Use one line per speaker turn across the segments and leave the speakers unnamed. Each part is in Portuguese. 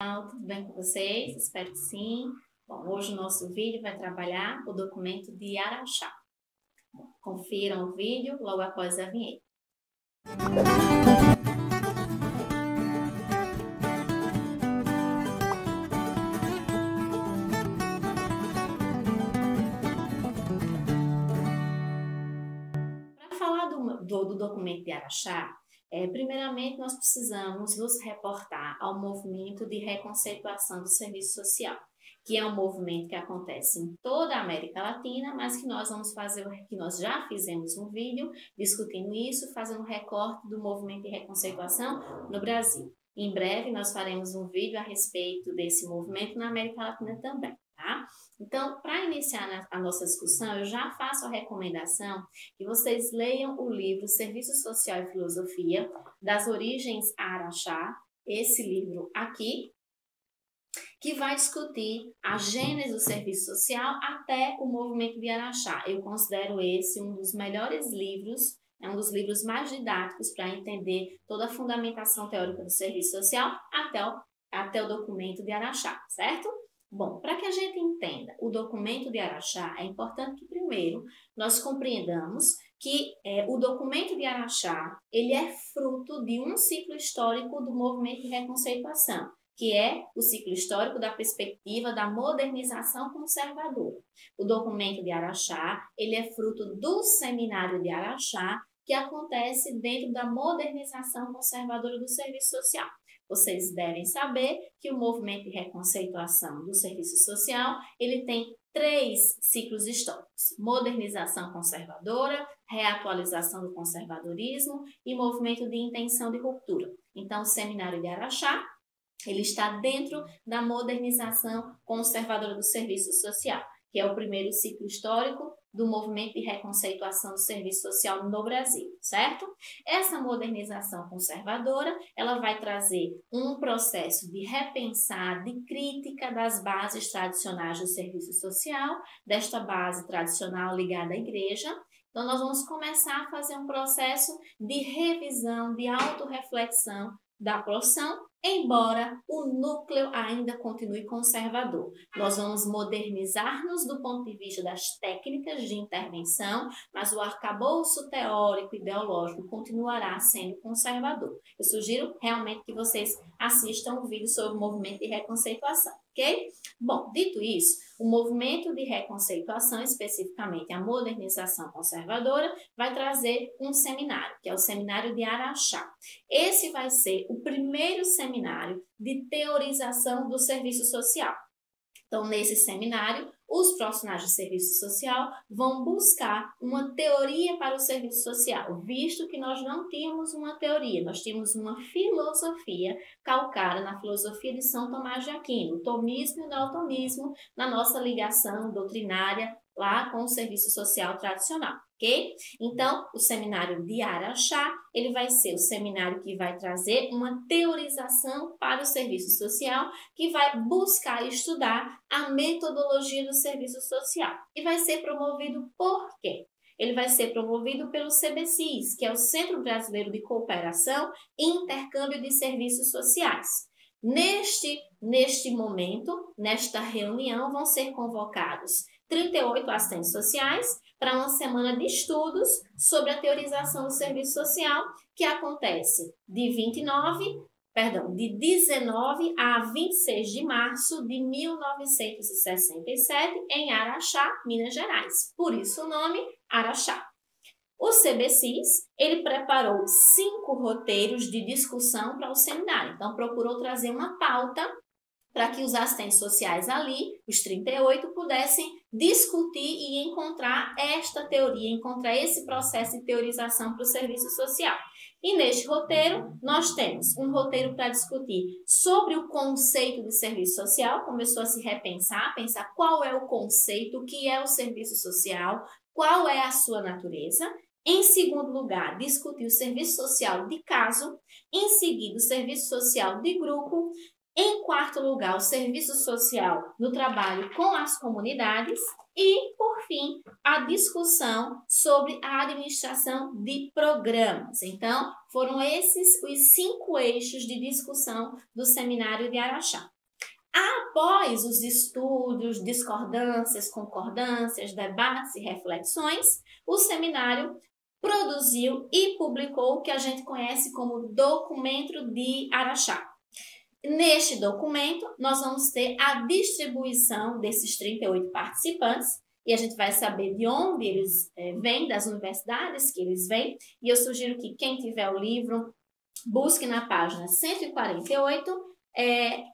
Tudo bem com vocês? Espero que sim. Bom, hoje o nosso vídeo vai trabalhar o documento de Araxá. Confiram o vídeo logo após a vinheta. Para falar do documento de Araxá, primeiramente nós precisamos nos reportar ao movimento de reconceituação do serviço social, que é um movimento que acontece em toda a América Latina, mas que nós vamos fazer, que nós já fizemos um vídeo discutindo isso, fazendo um recorte do movimento de reconceituação no Brasil. Em breve nós faremos um vídeo a respeito desse movimento na América Latina também, tá? Então, para iniciar a nossa discussão, eu já faço a recomendação que vocês leiam o livro Serviço Social e Filosofia, das origens a Araxá, esse livro aqui, que vai discutir a gênese do serviço social até o movimento de Araxá. Eu considero esse um dos melhores livros, é um dos livros mais didáticos para entender toda a fundamentação teórica do serviço social até o documento de Araxá, certo? Bom, para que a gente entenda o documento de Araxá, é importante que primeiro nós compreendamos que o documento de Araxá, ele é fruto de um ciclo histórico do movimento de reconceituação, que é o ciclo histórico da perspectiva da modernização conservadora. O documento de Araxá, ele é fruto do seminário de Araxá, que acontece dentro da modernização conservadora do serviço social. Vocês devem saber que o movimento de reconceituação do serviço social, ele tem 3 ciclos históricos: modernização conservadora, reatualização do conservadorismo e movimento de intenção de ruptura. Então, o seminário de Araxá, ele está dentro da modernização conservadora do serviço social, que é o primeiro ciclo histórico do movimento de reconceituação do serviço social no Brasil, certo? Essa modernização conservadora, ela vai trazer um processo de repensar, de crítica das bases tradicionais do serviço social, desta base tradicional ligada à igreja. Então, nós vamos começar a fazer um processo de revisão, de autorreflexão da profissão, embora o núcleo ainda continue conservador. Nós vamos modernizar-nos do ponto de vista das técnicas de intervenção, mas o arcabouço teórico e ideológico continuará sendo conservador. Eu sugiro realmente que vocês assistam o vídeo sobre o movimento de reconceituação, ok? Bom, dito isso, o movimento de reconceituação, especificamente a modernização conservadora, vai trazer um seminário, que é o Seminário de Araxá. Esse vai ser o primeiro seminário de teorização do serviço social. Então, nesse seminário, os profissionais de serviço social vão buscar uma teoria para o serviço social, visto que nós não tínhamos uma teoria, nós tínhamos uma filosofia calcada na filosofia de São Tomás de Aquino, o tomismo e o neotomismo, na nossa ligação doutrinária lá com o serviço social tradicional, ok? Então, o seminário de Araxá, ele vai ser o seminário que vai trazer uma teorização para o serviço social, que vai buscar estudar a metodologia do serviço social. E vai ser promovido por quê? Ele vai ser promovido pelo CBCIS, que é o Centro Brasileiro de Cooperação e Intercâmbio de Serviços Sociais. Neste momento, nesta reunião, vão ser convocados 38 assistentes sociais para uma semana de estudos sobre a teorização do serviço social, que acontece de 19 a 26 de março de 1967 em Araxá, Minas Gerais. Por isso o nome Araxá. O CBCIS, ele preparou 5 roteiros de discussão para o seminário. Então, procurou trazer uma pauta para que os assistentes sociais ali, os 38, pudessem discutir e encontrar esta teoria, encontrar esse processo de teorização para o serviço social. E neste roteiro, nós temos um roteiro para discutir sobre o conceito de serviço social, começou a se repensar, pensar qual é o conceito, o que é o serviço social, qual é a sua natureza. Em segundo lugar, discutir o serviço social de caso, em seguida o serviço social de grupo. Em quarto lugar, o serviço social no trabalho com as comunidades. E, por fim, a discussão sobre a administração de programas. Então, foram esses os 5 eixos de discussão do Seminário de Araxá. Após os estudos, discordâncias, concordâncias, debates e reflexões, o seminário produziu e publicou o que a gente conhece como Documento de Araxá. Neste documento, nós vamos ter a distribuição desses 38 participantes e a gente vai saber de onde eles vêm, das universidades que eles vêm. E eu sugiro que quem tiver o livro, busque na página 148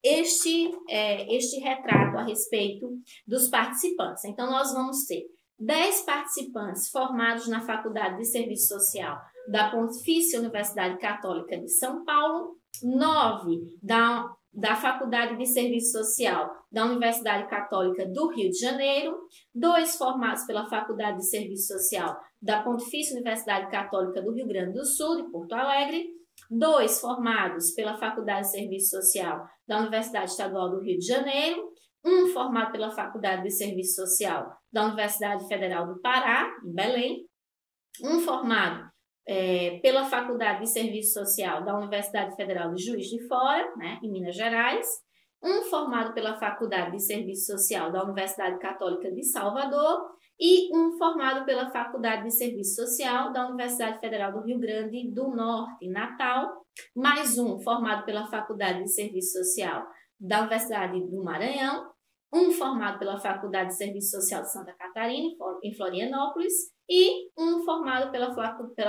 este retrato a respeito dos participantes. Então, nós vamos ter 10 participantes formados na Faculdade de Serviço Social da Pontifícia Universidade Católica de São Paulo, 9 da Faculdade de Serviço Social da Universidade Católica do Rio de Janeiro, 2 formados pela Faculdade de Serviço Social da Pontifícia Universidade Católica do Rio Grande do Sul, de Porto Alegre, 2 formados pela Faculdade de Serviço Social da Universidade Estadual do Rio de Janeiro, 1 formado pela Faculdade de Serviço Social da Universidade Federal do Pará, em Belém, 1 formado pela Faculdade de Serviço Social da Universidade Federal de Juiz de Fora, né, em Minas Gerais, 1 formado pela Faculdade de Serviço Social da Universidade Católica de Salvador e 1 formado pela Faculdade de Serviço Social da Universidade Federal do Rio Grande do Norte, Natal, mais 1 formado pela Faculdade de Serviço Social da Universidade do Maranhão, 1 formado pela Faculdade de Serviço Social de Santa Catarina, em Florianópolis, e 1 formado pela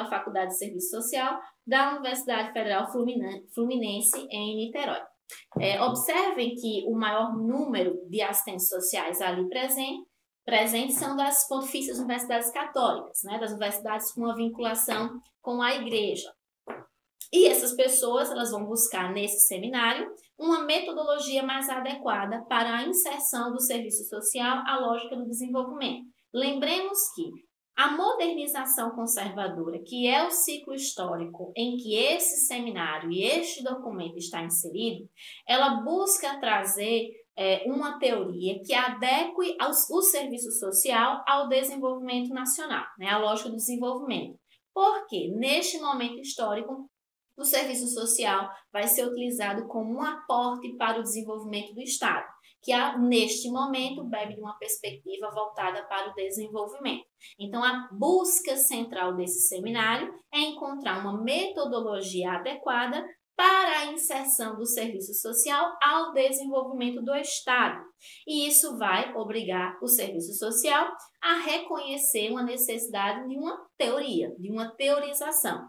Faculdade de Serviço Social da Universidade Federal Fluminense, em Niterói. Observem que o maior número de assistentes sociais ali presentes são das pontifícias universidades católicas, né, das universidades com uma vinculação com a igreja. E essas pessoas elas vão buscar nesse seminário uma metodologia mais adequada para a inserção do serviço social à lógica do desenvolvimento. Lembremos que a modernização conservadora, que é o ciclo histórico em que esse seminário e este documento está inserido, ela busca trazer uma teoria que adeque o serviço social ao desenvolvimento nacional, né, à lógica do desenvolvimento. Porque neste momento histórico, o serviço social vai ser utilizado como um aporte para o desenvolvimento do Estado, que neste momento bebe de uma perspectiva voltada para o desenvolvimento. Então, a busca central desse seminário é encontrar uma metodologia adequada para a inserção do serviço social ao desenvolvimento do Estado. E isso vai obrigar o serviço social a reconhecer uma necessidade de uma teoria, de uma teorização.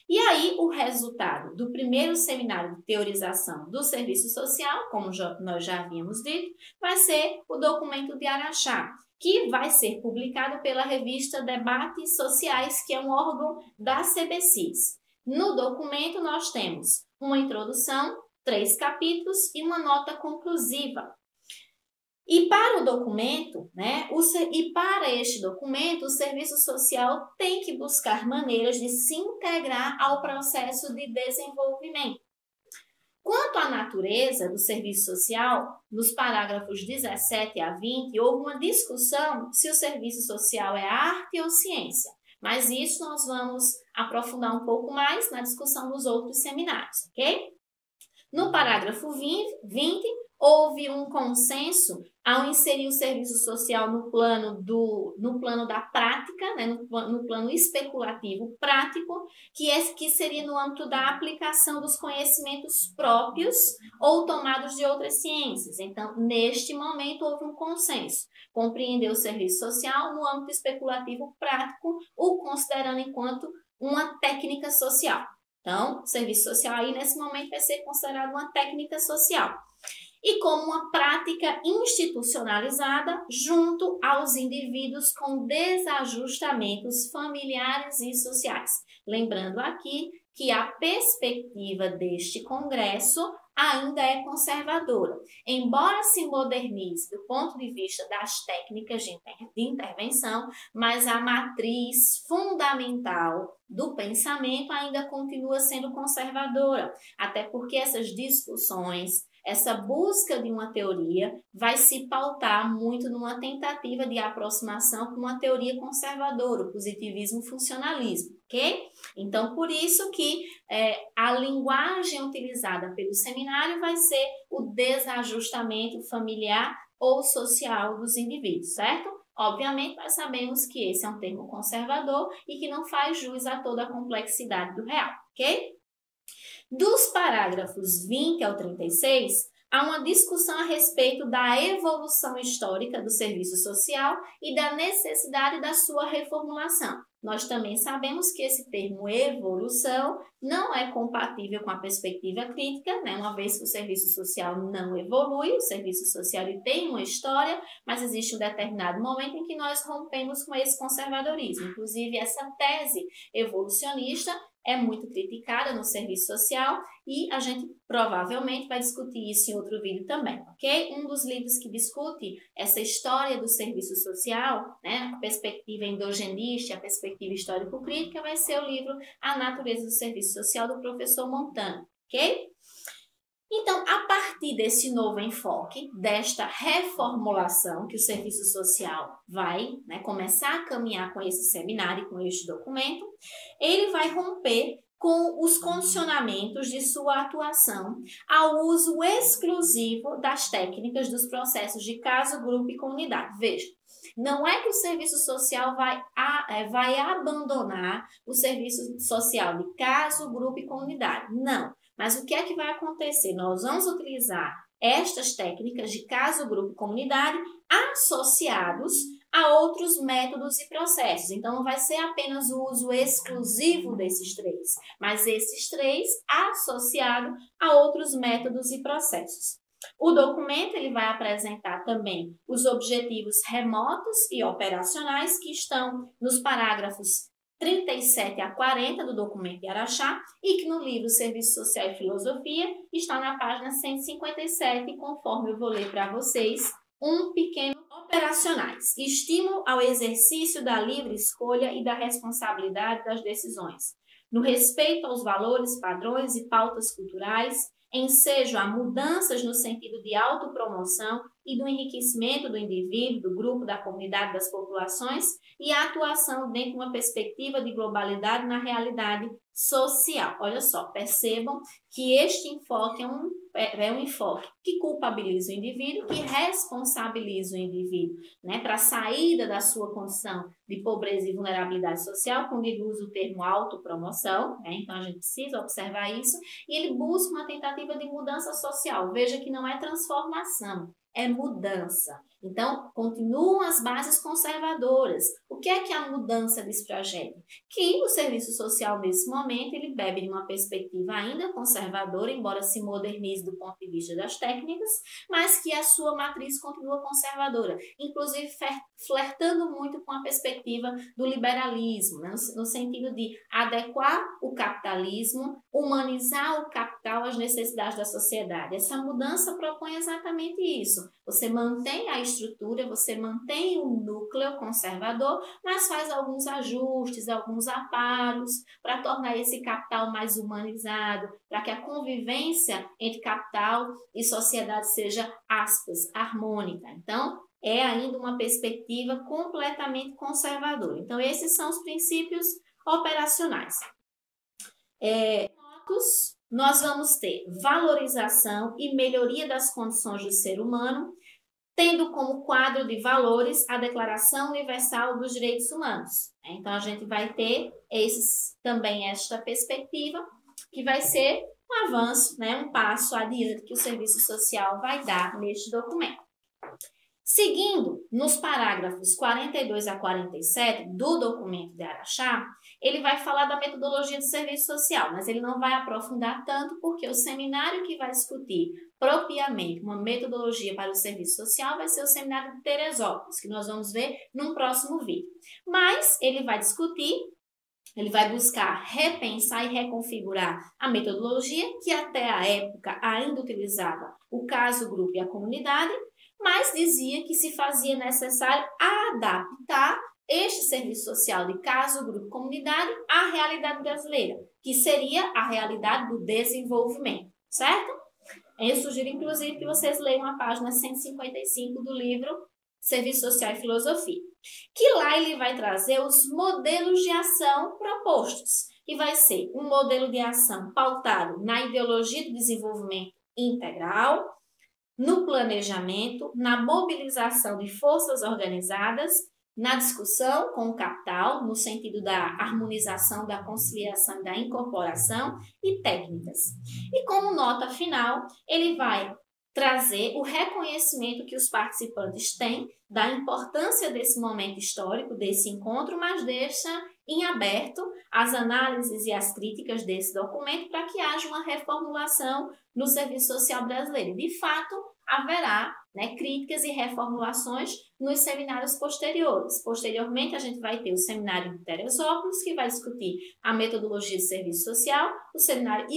E aí, o resultado do primeiro seminário de teorização do serviço social, como nós já havíamos dito, vai ser o Documento de Araxá, que vai ser publicado pela revista Debates Sociais, que é um órgão da CBCIS. No documento, nós temos uma introdução, 3 capítulos e uma nota conclusiva. E para o documento, né, para este documento, o serviço social tem que buscar maneiras de se integrar ao processo de desenvolvimento. Quanto à natureza do serviço social, nos parágrafos 17 a 20, houve uma discussão se o serviço social é arte ou ciência, mas isso nós vamos aprofundar um pouco mais na discussão dos outros seminários, ok? No parágrafo 20, houve um consenso ao inserir o serviço social no plano da prática, né, no plano especulativo prático, que seria no âmbito da aplicação dos conhecimentos próprios ou tomados de outras ciências. Então, neste momento, houve um consenso. Compreender o serviço social no âmbito especulativo prático, o considerando enquanto uma técnica social. Então, o serviço social aí, nesse momento, vai ser considerado uma técnica social. E como uma prática institucionalizada junto aos indivíduos com desajustamentos familiares e sociais. Lembrando aqui que a perspectiva deste congresso ainda é conservadora. Embora se modernize do ponto de vista das técnicas de intervenção, mas a matriz fundamental do pensamento ainda continua sendo conservadora, até porque essas discussões, essa busca de uma teoria vai se pautar muito numa tentativa de aproximação com uma teoria conservadora, o positivismo funcionalismo, ok? Então, por isso que a linguagem utilizada pelo seminário vai ser o desajustamento familiar ou social dos indivíduos, certo? Obviamente, nós sabemos que esse é um termo conservador e que não faz jus a toda a complexidade do real, ok? Dos parágrafos 20 ao 36, há uma discussão a respeito da evolução histórica do serviço social e da necessidade da sua reformulação. Nós também sabemos que esse termo evolução não é compatível com a perspectiva crítica, né? Uma vez que o serviço social não evolui, o serviço social ele tem uma história, mas existe um determinado momento em que nós rompemos com esse conservadorismo. Inclusive, essa tese evolucionista é muito criticada no serviço social e a gente provavelmente vai discutir isso em outro vídeo também, ok? Um dos livros que discute essa história do serviço social, né, a perspectiva endogenista, a perspectiva histórico-crítica, vai ser o livro A Natureza do Serviço Social, do professor Montano, ok? Então, a partir desse novo enfoque, desta reformulação que o serviço social vai, né, começar a caminhar com esse seminário, com este documento, ele vai romper com os condicionamentos de sua atuação ao uso exclusivo das técnicas dos processos de caso, grupo e comunidade. Veja, não é que o serviço social vai abandonar o serviço social de caso, grupo e comunidade. Não. Mas o que é que vai acontecer? Nós vamos utilizar estas técnicas de caso, grupo e comunidade associados a outros métodos e processos. Então, não vai ser apenas o uso exclusivo desses três, mas esses três associados a outros métodos e processos. O documento ele vai apresentar também os objetivos remotos e operacionais que estão nos parágrafos 37 a 40 do documento de Araxá e que no livro Serviço Social e Filosofia está na página 157, conforme eu vou ler para vocês, um pequeno operacionais. Estímulo ao exercício da livre escolha e da responsabilidade das decisões, no respeito aos valores, padrões e pautas culturais, ensejo a mudanças no sentido de autopromoção e do enriquecimento do indivíduo, do grupo, da comunidade, das populações e a atuação dentro de uma perspectiva de globalidade na realidade social. Olha só, percebam que este enfoque é um enfoque que culpabiliza o indivíduo, que responsabiliza o indivíduo, né, para a saída da sua condição de pobreza e vulnerabilidade social, quando ele usa o termo autopromoção, né, então a gente precisa observar isso, e ele busca uma tentativa de mudança social. Veja que não é transformação, é mudança. Então, continuam as bases conservadoras. O que é que a mudança diz para a gente? Que o serviço social, nesse momento, ele bebe de uma perspectiva ainda conservadora, embora se modernize do ponto de vista das técnicas, mas que a sua matriz continua conservadora, inclusive flertando muito com a perspectiva do liberalismo, né? No sentido de adequar o capitalismo, humanizar o capital às necessidades da sociedade. Essa mudança propõe exatamente isso. Você mantém a estrutura, você mantém o núcleo conservador, mas faz alguns ajustes, alguns aparos para tornar esse capital mais humanizado, para que a convivência entre capital e sociedade seja, aspas, harmônica. Então, é ainda uma perspectiva completamente conservadora. Então, esses são os princípios operacionais. Nós vamos ter valorização e melhoria das condições do ser humano, tendo como quadro de valores a Declaração Universal dos Direitos Humanos. Então, a gente vai ter também esta perspectiva, que vai ser um avanço, né, um passo adiante que o serviço social vai dar neste documento. Seguindo, nos parágrafos 42 a 47 do documento de Araxá, ele vai falar da metodologia do serviço social, mas ele não vai aprofundar tanto porque o seminário que vai discutir propriamente uma metodologia para o serviço social vai ser o seminário de Teresópolis, que nós vamos ver num próximo vídeo. Mas ele vai discutir, ele vai buscar repensar e reconfigurar a metodologia, que até a época ainda utilizava o caso, grupo e a comunidade, mas dizia que se fazia necessário adaptar este serviço social de caso, grupo, comunidade à realidade brasileira, que seria a realidade do desenvolvimento, certo? Eu sugiro, inclusive, que vocês leiam a página 155 do livro Serviço Social e Filosofia, que lá ele vai trazer os modelos de ação propostos, que vai ser um modelo de ação pautado na ideologia do desenvolvimento integral, no planejamento, na mobilização de forças organizadas, na discussão com o capital, no sentido da harmonização, da conciliação e da incorporação, e técnicas. E como nota final, ele vai trazer o reconhecimento que os participantes têm da importância desse momento histórico, desse encontro, mas deixa em aberto as análises e as críticas desse documento para que haja uma reformulação no Serviço Social brasileiro. De fato, haverá, críticas e reformulações nos seminários posteriores. Posteriormente, a gente vai ter o seminário de Teresópolis, que vai discutir a metodologia de serviço social, o seminário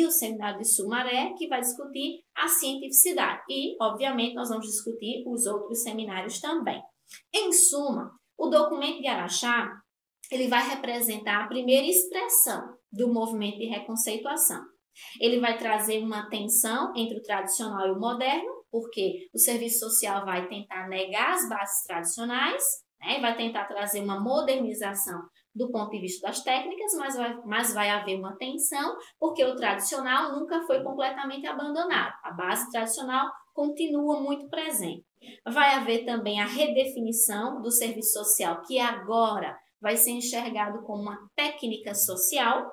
de Sumaré, que vai discutir a cientificidade. E, obviamente, nós vamos discutir os outros seminários também. Em suma, o documento de Araxá, ele vai representar a primeira expressão do movimento de reconceituação. Ele vai trazer uma tensão entre o tradicional e o moderno, porque o serviço social vai tentar negar as bases tradicionais, vai tentar trazer uma modernização do ponto de vista das técnicas, mas vai haver uma tensão, porque o tradicional nunca foi completamente abandonado. A base tradicional continua muito presente. Vai haver também a redefinição do serviço social, que agora vai ser enxergado como uma técnica social,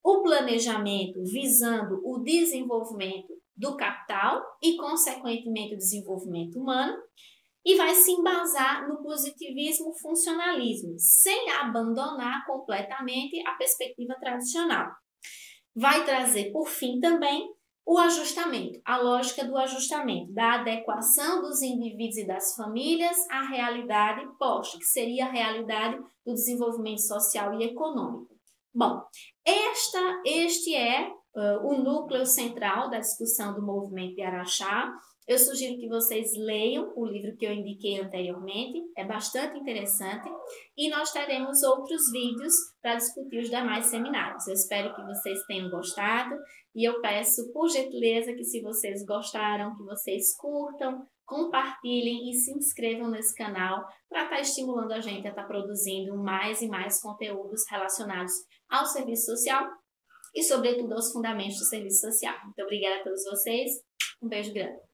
o planejamento visando o desenvolvimento do capital e, consequentemente, o desenvolvimento humano, e vai se embasar no positivismo funcionalismo, sem abandonar completamente a perspectiva tradicional. Vai trazer, por fim, também o ajustamento, a lógica do ajustamento, da adequação dos indivíduos e das famílias à realidade posta, que seria a realidade do desenvolvimento social e econômico. Bom, este é o núcleo central da discussão do movimento de Araxá. Eu sugiro que vocês leiam o livro que eu indiquei anteriormente, é bastante interessante, e nós teremos outros vídeos para discutir os demais seminários. Eu espero que vocês tenham gostado e eu peço, por gentileza, que se vocês gostaram, que vocês curtam, compartilhem e se inscrevam nesse canal para estar estimulando a gente a estar produzindo mais e mais conteúdos relacionados ao serviço social e, sobretudo, aos fundamentos do serviço social. Muito obrigada a todos vocês. Um beijo grande.